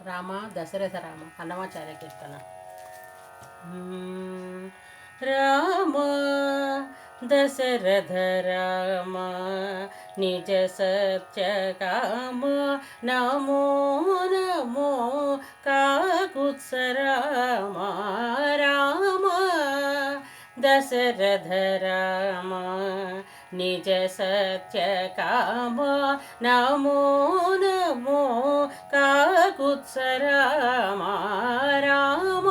రామ దశరథ రామ అన్నమాచార్య కీర్తన. రామ దశరథ రామ నిజ సత్య కామ నమో నమో కాకుత్స రామ. రామ దశరథ రామ నిజ సత్య కామ నమో నమో కాకుత్స రామ. రామ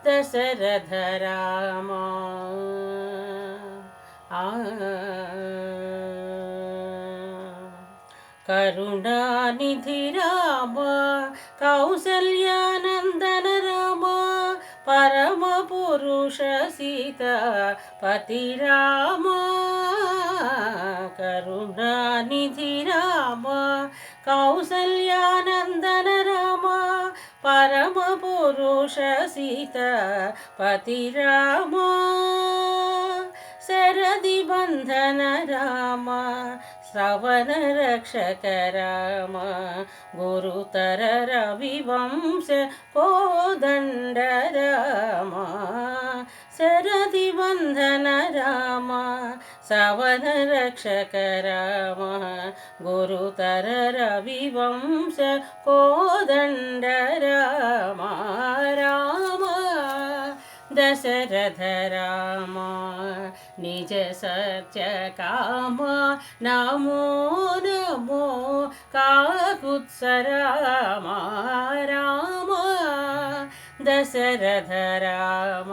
దశరథ రామ. కరుణానిధి రామ కౌసల్యానందన రామ పరమ పురుష సీతాపతి రామ. కరుణానిధి రామ కౌసల్యానందన రామ పరమ పురుష సీతాపతి రామ. శరది బంధన రామ శ్రవణ రక్షక రామ గురుతర రవివంశ కోదండ రామ. శరది బంధన రామ శ్రవణ రక్షక రామ గురుతర రవివంశ కోదండ రామ. రామ దశరథ రామ నిజ సత్య కామ నమో నమో కాకుత్స రామ. రామ దశరథ రామ.